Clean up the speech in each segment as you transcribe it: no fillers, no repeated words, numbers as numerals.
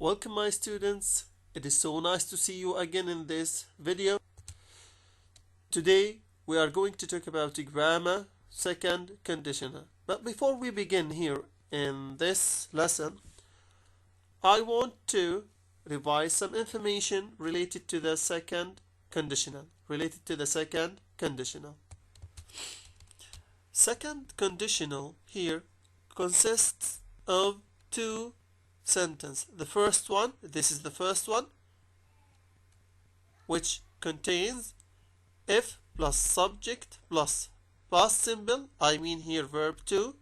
Welcome my students. It is so nice to see you again in this video. Today we are going to talk about the grammar second conditional. But before we begin here in this lesson, I want to revise some information related to the second conditional. Second conditional here consists of two sentences. The first one, this is the first one, which contains if plus subject plus past simple, I mean here verb to,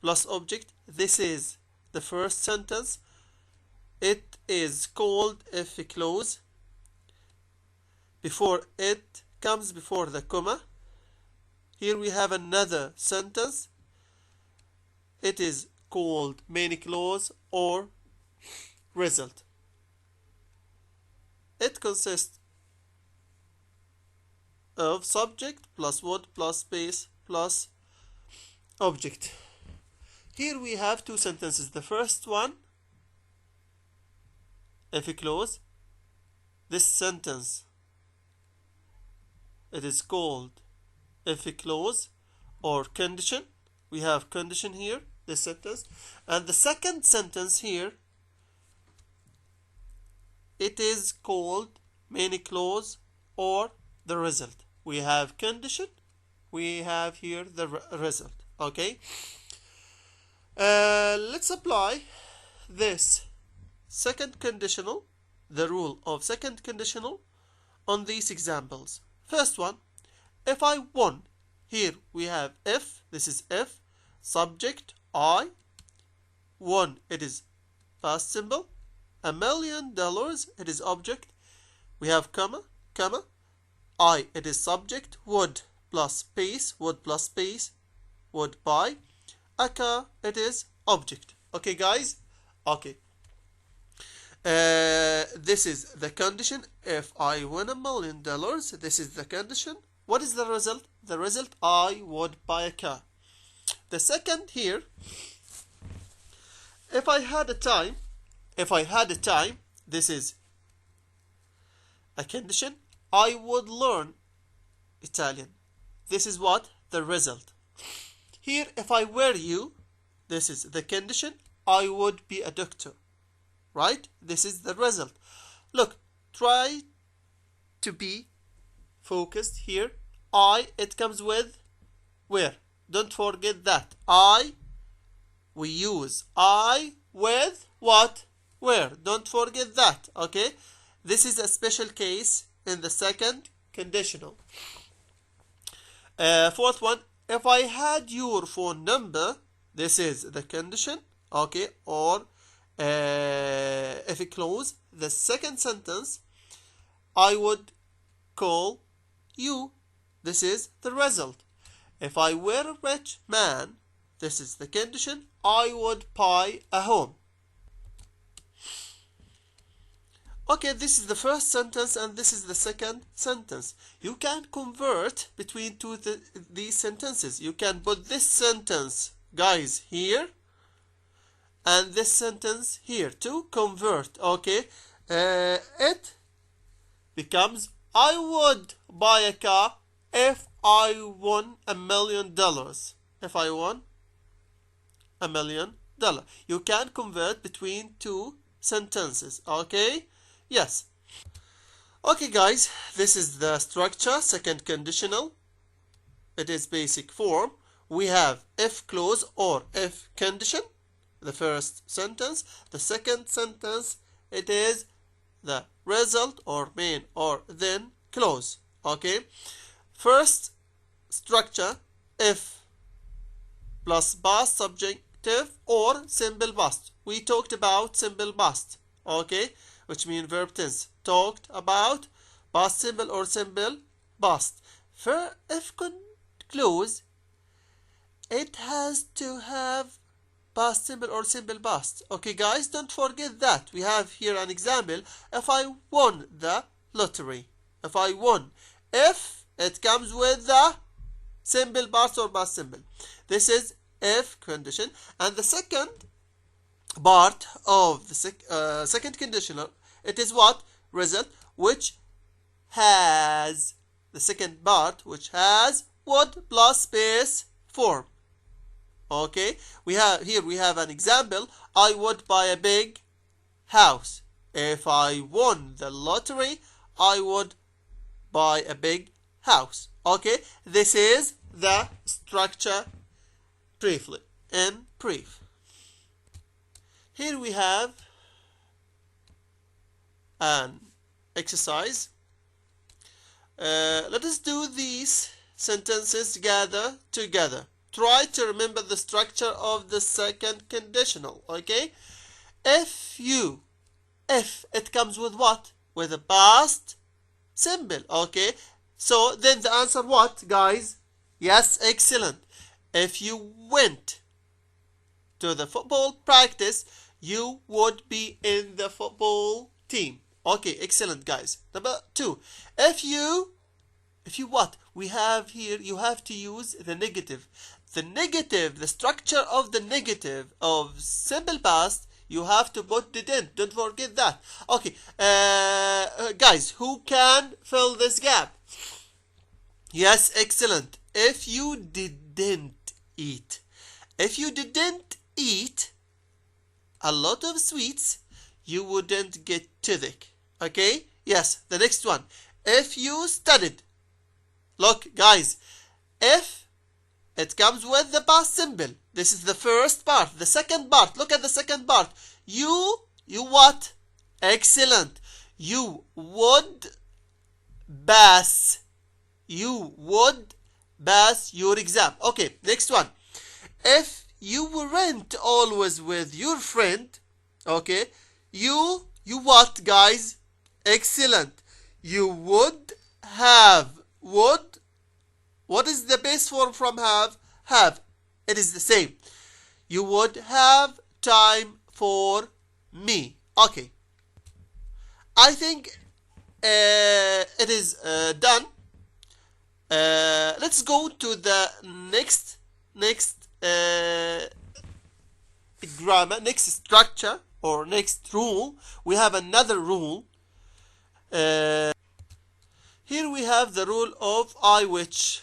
plus object. This is the first sentence. It is called if clause. Before it comes before the comma. Here we have another sentence. It is called main clause or result. It consists of subject plus would plus space plus object. Here we have two sentences. The first one, if clause. This sentence, it is called if clause or condition. We have condition here, this sentence. And the second sentence here, it is called main clause or the result. We have condition, we have here the result. Okay, let's apply this second conditional, the rule of second conditional, on these examples. First one, if I won. Here we have if, this is if, subject I, won, it is past simple, $1 million, it is object. We have comma, I, it is subject, would plus space, would buy, a car, it is object. Okay guys? Okay. This is the condition. If I win $1 million, this is the condition. What is the result? The result, I would buy a car. The second here, if I had a time, this is a condition. I would learn Italian. This is what? The result. Here, if I were you, this is the condition. I would be a doctor. Right? This is the result. Look, try to be focused here. I, it comes with where? Don't forget that. We use I with what? Where? Don't forget that. Okay? This is a special case in the second conditional. Fourth one, if I had your phone number, this is the condition. Okay? Or if it close, the second sentence, I would call you. This is the result. If I were a rich man, this is the condition, I would buy a home. Okay, this is the first sentence and this is the second sentence. You can convert between these sentences. You can put this sentence, guys, here and this sentence here to convert. Okay, it becomes I would buy a car if I won $1 million. If I won $1 million, you can convert between two sentences. Okay, yes. Okay guys, this is the structure, second conditional. It is basic form. We have if clause or if condition, the first sentence. The second sentence, it is the result or main or then clause. Okay, first structure, if plus past subjunctive or simple past. We talked about simple past, okay, which means verb tense. Talked about past simple or simple past. For if clause, it has to have past simple or simple past. Okay guys, don't forget that. We have here an example. If I won the lottery, if I won, if it comes with the simple past or past simple. This is if condition. And the second part of the second conditional. It is what? Result which has the second part which has would plus space form. Okay, we have an example. I would buy a big house. If I won the lottery, I would buy a big house. Okay, this is the structure briefly, in brief. Here we have an exercise. Let us do these sentences together. Try to remember the structure of the second conditional. Okay, if it comes with what? With a past simple. Okay, so then the answer what, guys? Yes, excellent. If you went to the football practice, you would be in the football team. Okay, excellent, guys. Number 2, if you what? We have here, you have to use the negative. The structure of the negative of simple past, you have to put didn't. Don't forget that. Okay, guys, who can fill this gap? Yes, excellent. If you didn't eat. If you didn't eat a lot of sweets, you wouldn't get toothache. Okay? Yes, the next one. If you studied. Look, guys, if it comes with the past simple. This is the first part. The second part. Look at the second part. You what? Excellent. You would pass. You would pass your exam. Okay, next one. If you weren't always with your friend, okay, you what, guys? Excellent. You would have. Would. What is the base form from have? Have. It is the same. You would have time for me. Okay. I think it is done. Let's go to the next grammar, next structure, or next rule. We have another rule. Here we have the rule of I which.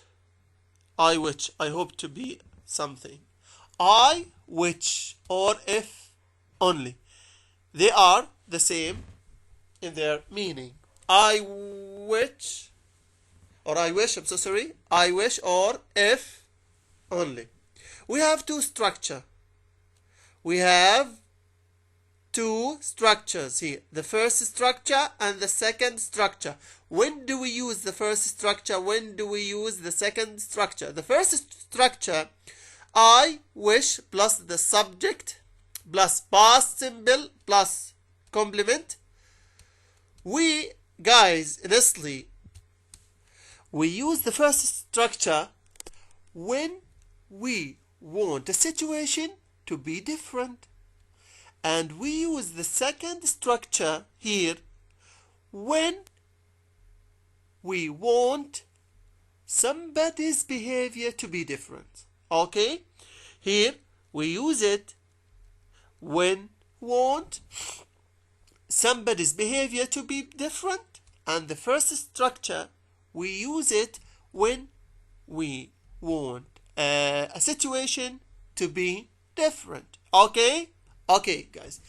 I which. I hope to be something. I which or if only. They are the same in their meaning. I which, or I wish, I'm so sorry. I wish or if only. We have two structures. We have two structures here. The first structure and the second structure. When do we use the first structure? When do we use the second structure? The first structure, I wish plus the subject plus past simple plus complement. We, guys, honestly, we use the first structure when we want a situation to be different. And we use the second structure here when we want somebody's behavior to be different. Okay? Here we use it when want somebody's behavior to be different. And the first structure, we use it when we want a situation to be different. Okay? Okay, guys.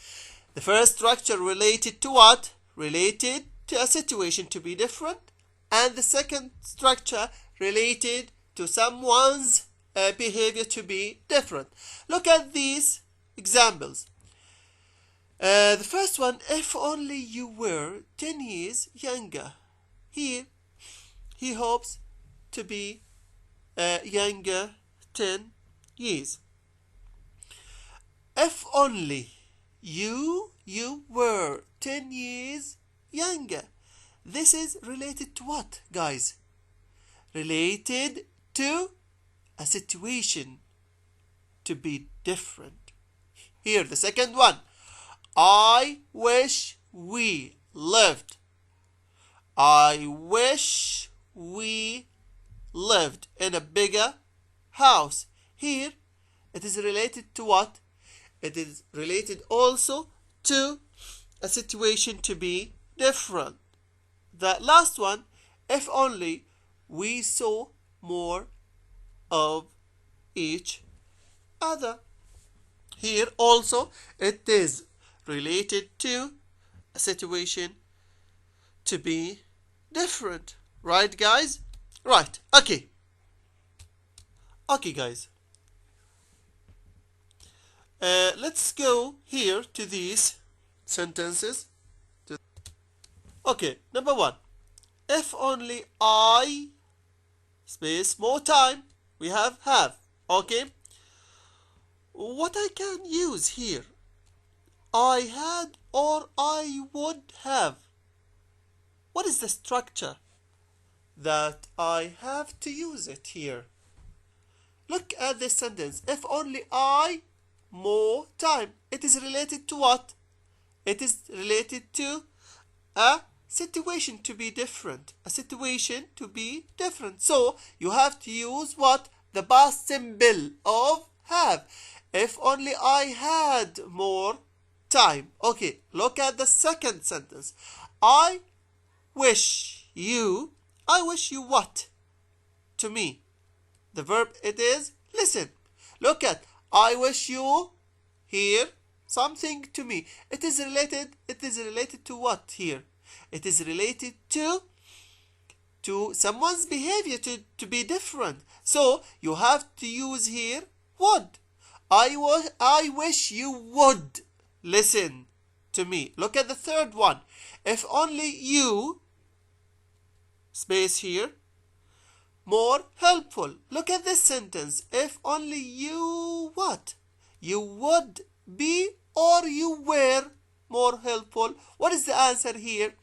The first structure related to what? Related to a situation to be different. And the second structure related to someone's behavior to be different. Look at these examples. The first one, if only you were 10 years younger. Here, he hopes to be younger 10 years. If only you were 10 years younger. This is related to what, guys? Related to a situation to be different. Here, the second one. I wish we lived. I wish we lived in a bigger house. Here, it is related to what? it is related also to a situation to be different. The last one, if only we saw more of each other. Here also it is related to a situation to be different. Right, guys? Right. Okay. Okay, guys. Let's go here to these sentences. Okay, number one. If only I space more time. We have. Okay. What I can use here? I had or I would have. What is the structure that I have to use it here? Look at this sentence. If only I more time. It is related to what? It is related to a situation to be different. A situation to be different. So you have to use what? The past symbol of have. If only I had more time. Okay, look at the second sentence. I wish you what? To me. The verb it is listen. Look at I wish you here something to me. It is related to what here? It is related to someone's behavior to be different. So you have to use here would. I wish you would listen to me. Look at the third one. If only you space here more helpful. Look at this sentence. If only you what? You would be or you were more helpful. What is the answer here?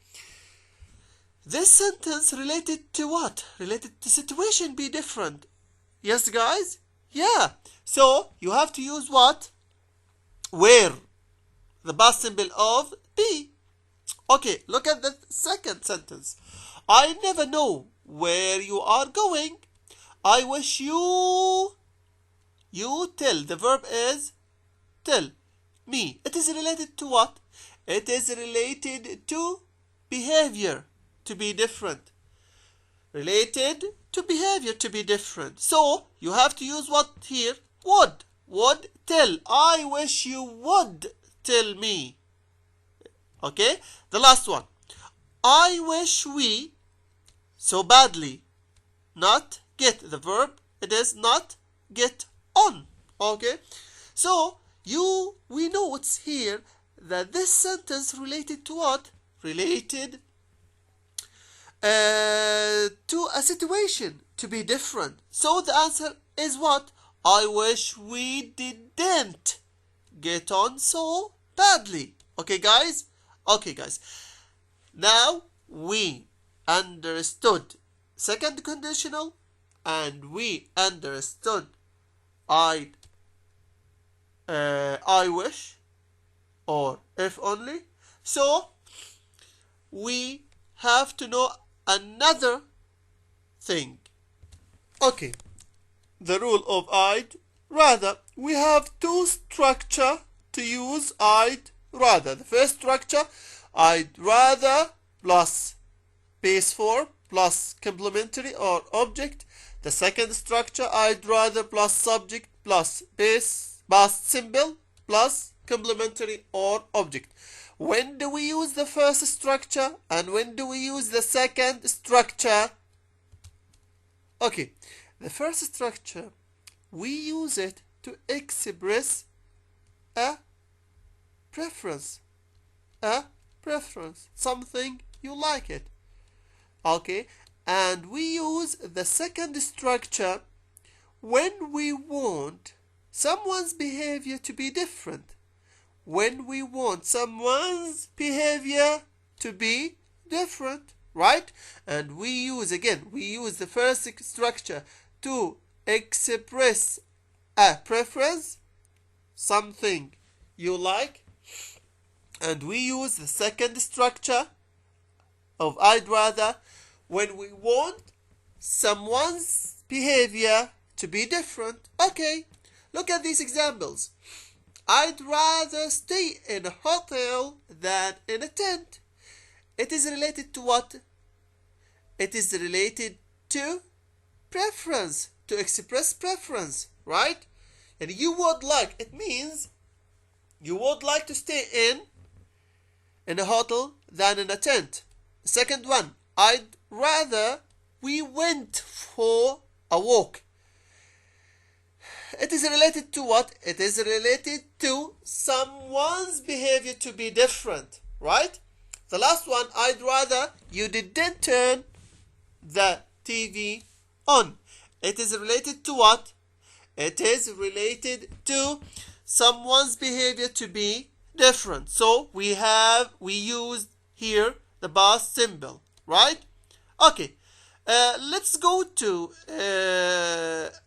This sentence related to what? Related to situation be different. Yes, guys? Yeah. So you have to use what? Where. The past symbol of be. Okay, look at the second sentence. I never know where you are going. I wish you tell. The verb is tell me. It is related to what? It is related to behavior to be different. Related to behavior to be different. So you have to use what here? Would. Would tell. I wish you would tell me. Okay? The last one. I wish we so badly not get. The verb it is not get on. Okay? So we know what's here that this sentence related to what? Related to a situation to be different. So the answer is what? I wish we didn't get on so badly. Okay, guys? Okay, guys. Now we understood second conditional and we understood I wish or if only. So we have to know another thing. Okay, the rule of I'd rather. We have two structure to use I'd rather. The first structure, I'd rather plus base form plus complementary or object. The second structure, I'd rather plus subject plus base past symbol plus complementary or object. When do we use the first structure and when do we use the second structure? Okay, the first structure, we use it to express a preference. A preference, something you like it. Okay, and we use the second structure when we want someone's behavior to be different. When we want someone's behavior to be different, right? And we use the first structure to express a preference, something you like, and we use the second structure of I'd rather when we want someone's behavior to be different. Okay, look at these examples. I'd rather stay in a hotel than in a tent. It is related to what? It is related to preference, to express preference, right? And you would like, it means you would like to stay in a hotel than in a tent. Second one, I'd rather we went for a walk. It is related to what? It is related to someone's behavior to be different, right? The last one, I'd rather you didn't turn the TV on. It is related to what? It is related to someone's behavior to be different. So we used here the past symbol, right? Okay. Let's go to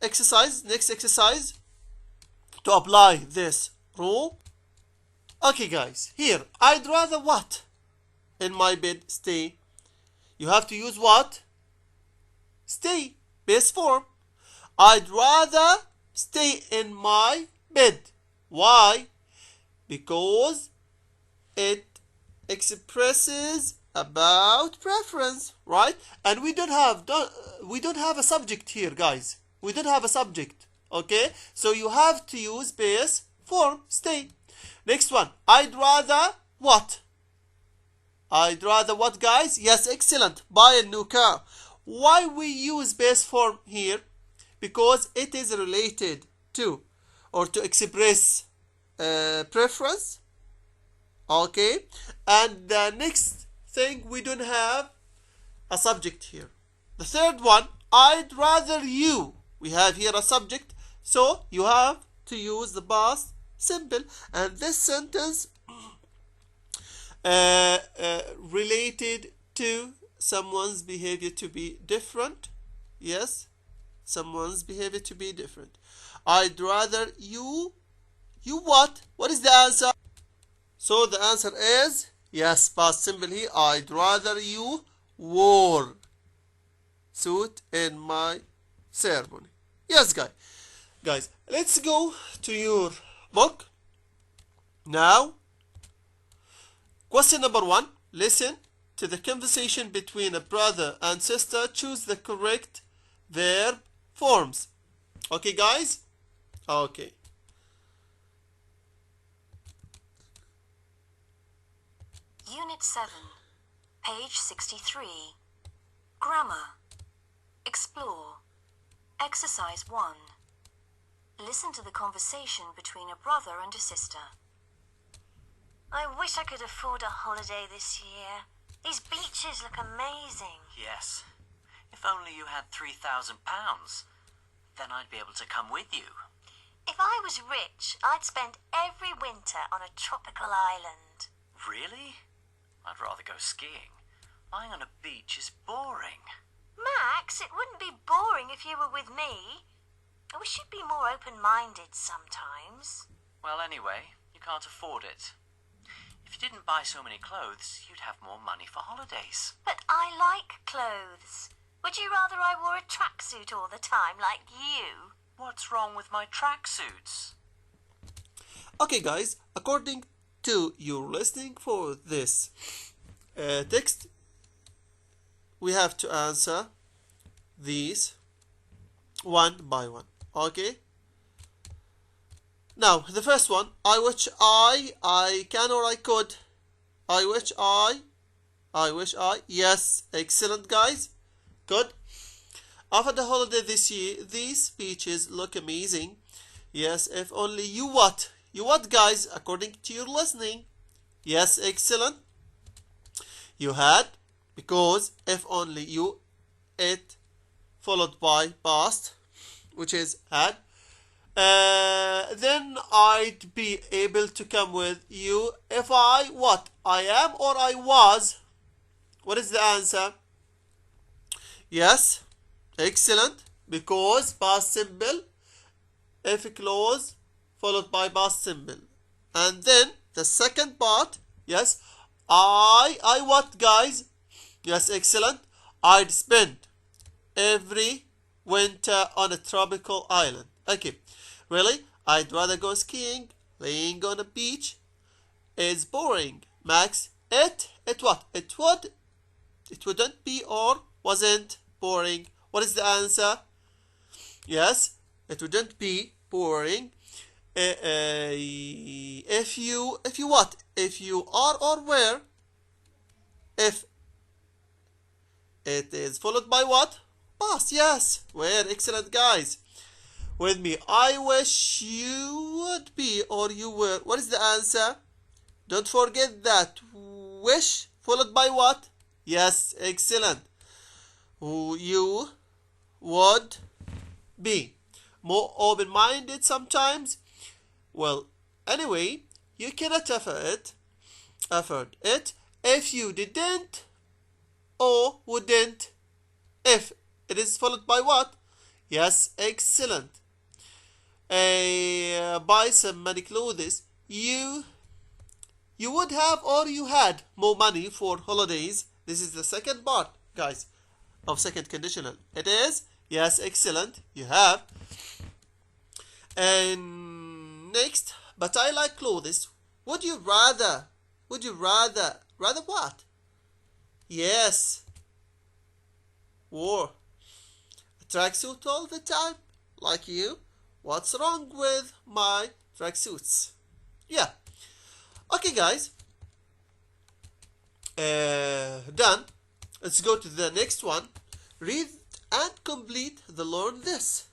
next exercise to apply this rule. Okay, guys, here, I'd rather what? In my bed, stay. You have to use what? Stay, base form. I'd rather stay in my bed. Why? Because it expresses about preference, right? And we don't have a subject here, guys. We don't have a subject, okay? So you have to use base form, stay. Next one, I'd rather what? I'd rather what, guys? Yes, excellent. Buy a new car. Why we use base form here? Because it is related to or to express preference, okay? And the next thing, we don't have a subject here. The third one, I'd rather you. We have here a subject, so you have to use the past simple. And this sentence related to someone's behavior to be different. Yes, someone's behavior to be different. I'd rather you what? What is the answer? So the answer is yes, past simple here. I'd rather you wore suit in my ceremony. Yes, guys, let's go to your book now. Question number 1. Listen to the conversation between a brother and sister. Choose the correct verb forms. Okay, guys? Okay. Unit 7, page 63. Grammar. Explore. Exercise 1. Listen to the conversation between a brother and a sister. I wish I could afford a holiday this year. These beaches look amazing. Yes. If only you had £3,000, then I'd be able to come with you. If I was rich, I'd spend every winter on a tropical island. Really? I'd rather go skiing. Lying on a beach is boring. Max, it wouldn't be boring if you were with me. We should be more open-minded sometimes. Well, anyway, you can't afford it. If you didn't buy so many clothes, you'd have more money for holidays. But I like clothes. Would you rather I wore a tracksuit all the time like you? What's wrong with my tracksuits? Okay, guys, according to your listening for this text, we have to answer these one by one. Okay? Now, the first one, I wish I can or I could. I wish I, yes, excellent, guys. Good. After the holiday this year, these beaches look amazing. Yes, if only you what? You what, guys, according to your listening? Yes, excellent. You had, because if only you, it, followed by past, which is had. Then I'd be able to come with you if I what? I am or I was. What is the answer? Yes, excellent, because past simple, if clause followed by past simple. And then the second part, yes, I what, guys? Yes, excellent. I'd spend every winter on a tropical island. Okay, really? I'd rather go skiing playing on a beach is boring. Max, it what? It wouldn't be or wasn't boring. What is the answer? Yes, it wouldn't be boring. If you what? If you are or were, if it is followed by what? Past. Yes, were. Excellent, guys. With me. I wish you would be or you were. What is the answer? Don't forget that. Wish followed by what? Yes, excellent. You would be more open-minded sometimes. Well, anyway, you cannot afford it if you didn't or wouldn't. If it is followed by what? Yes, excellent. Buy some many clothes. You would have or you had more money for holidays. This is the second part, guys, of second conditional. It is, yes, excellent. You have. And next, but I like clothes. Would you rather what? Yes, wore a tracksuit all the time, like you. What's wrong with my tracksuits? Yeah. Okay, guys. Done. Let's go to the next one. Read and complete the learn this.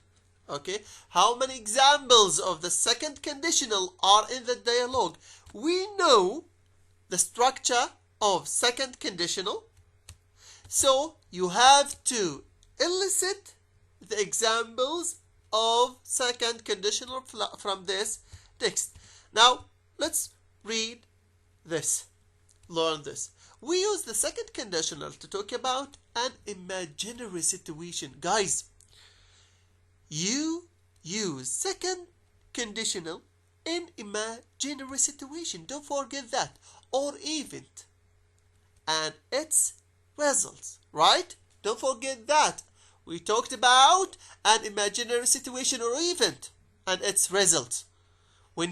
Okay. How many examples of the second conditional are in the dialogue? We know the structure of second conditional. So you have to elicit the examples of second conditional from this text. Now, let's read this. Learn this. We use the second conditional to talk about an imaginary situation. Guys, you use second conditional in imaginary situation. Don't forget that. Or event and its results, right? Don't forget that. We talked about an imaginary situation or event and its results when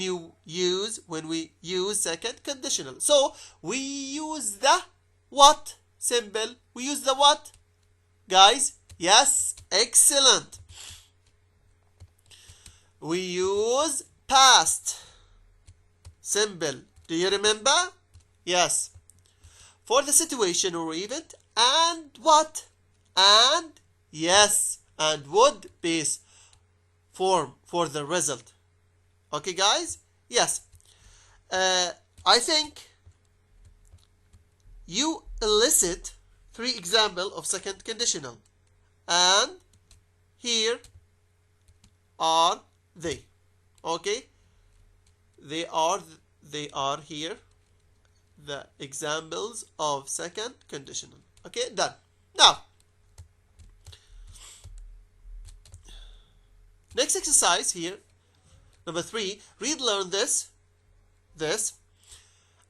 we use second conditional. So we use the what symbol? We use the what, guys? Yes, excellent. We use past symbol. Do you remember? Yes. For the situation or event, and what? And yes, and would base form for the result. Okay, guys? Yes. I think you elicit 3 examples of second conditional. And here are they. Okay? They are here. The examples of second conditional. Okay, done. Now, next exercise here, number 3, read, learn this.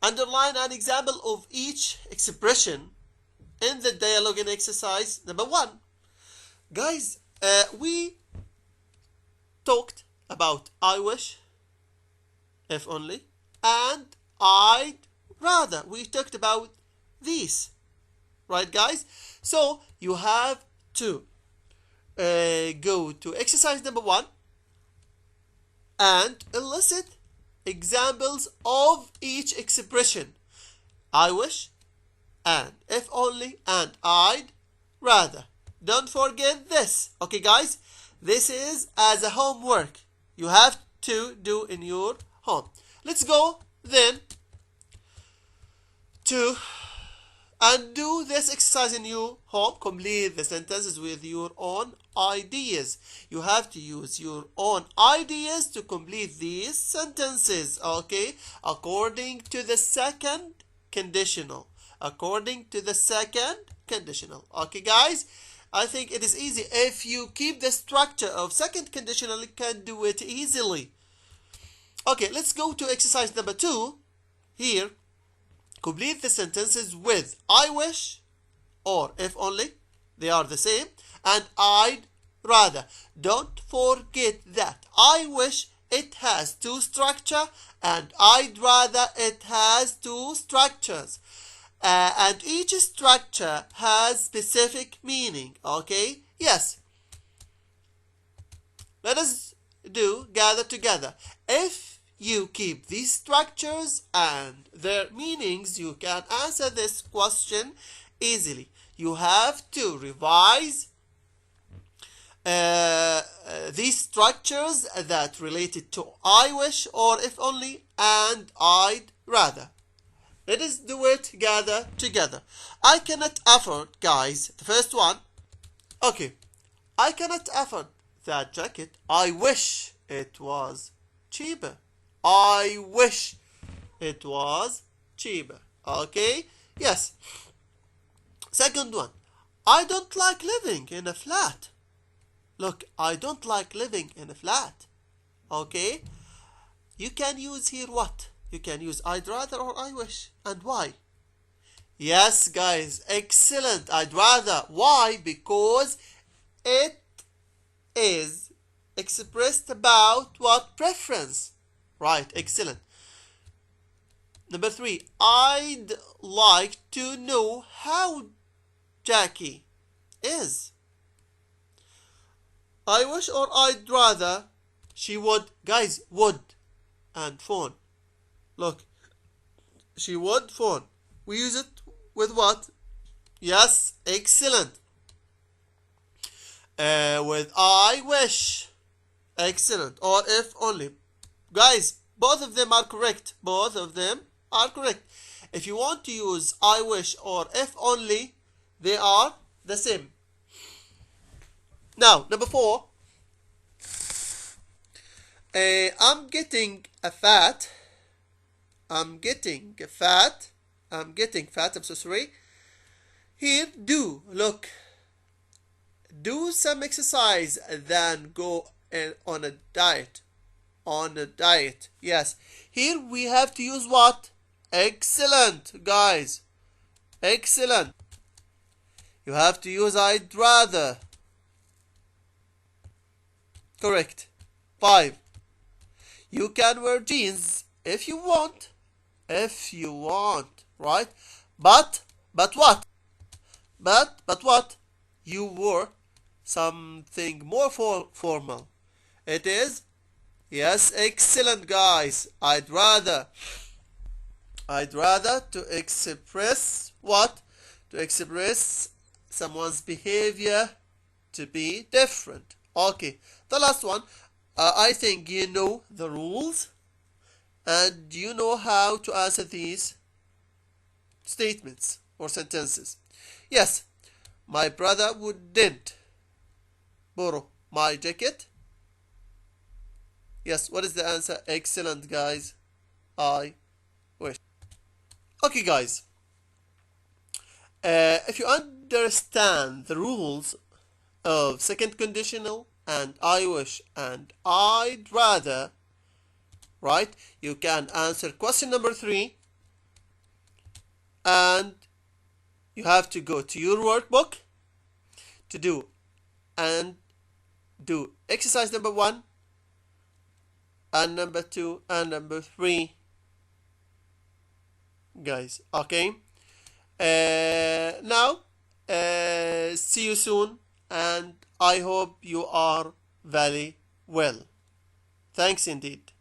Underline an example of each expression in the dialogue in exercise number 1. Guys, we talked about I wish, if only, and I'd rather. We talked about these, right, guys? So you have to go to exercise number 1 and elicit examples of each expression. I wish, and if only, and I'd rather. Don't forget this. Okay, guys? This is as a homework. You have to do in your home. Let's go then to and do this exercise in your home. Complete the sentences with your own ideas. You have to use your own ideas to complete these sentences, okay? According to the second conditional. Okay, guys? I think it is easy. If you keep the structure of second conditional, you can do it easily. Okay, let's go to exercise number 2. Here, complete the sentences with I wish or if only. They are the same. And I'd rather. Don't forget that. I wish it has two structure, and I'd rather it has two structures. And each structure has specific meaning. Okay? Yes. Let us gather together. If you keep these structures and their meanings, you can answer this question easily. You have to revise these structures that related to I wish or if only and I'd rather. Let us do it gather together. I cannot afford, guys, the first one. Okay. I cannot afford that jacket. I wish it was cheaper. I wish it was cheaper. Okay? Yes. Second one. I don't like living in a flat. Look, I don't like living in a flat. Okay? You can use here what? You can use I'd rather or I wish. And why? Yes, guys. Excellent. I'd rather. Why? Because it is expressed about what? Preference. Right. Excellent. Number 3. I'd like to know how Jackie is. I wish or I'd rather she would. Guys, would and phone. Look, she would phone. We use it with what? Yes, excellent. With I wish. Excellent. Or if only. Guys, both of them are correct. Both of them are correct. If you want to use I wish or if only, they are the same. Now, number 4. I'm getting fat. I'm so sorry. Here, look. Do some exercise, then go on a diet. Yes. Here we have to use what? Excellent, guys. Excellent. You have to use I'd rather. Correct. 5. You can wear jeans if you want. Right? But what? But what? You wore something more formal. It is? Yes, excellent, guys. I'd rather to express what? To express someone's behavior to be different. Okay, the last one. I think you know the rules and you know how to answer these statements or sentences. Yes, my brother wouldn't borrow my jacket. Yes, what is the answer? Excellent, guys. I wish. Okay, guys. If you understand the rules of second conditional and I wish and I'd rather, right, you can answer question number 3, and you have to go to your workbook to do exercise number 1 and number 2 and number 3, guys. Okay. Now see you soon, and I hope you are very well. Thanks indeed.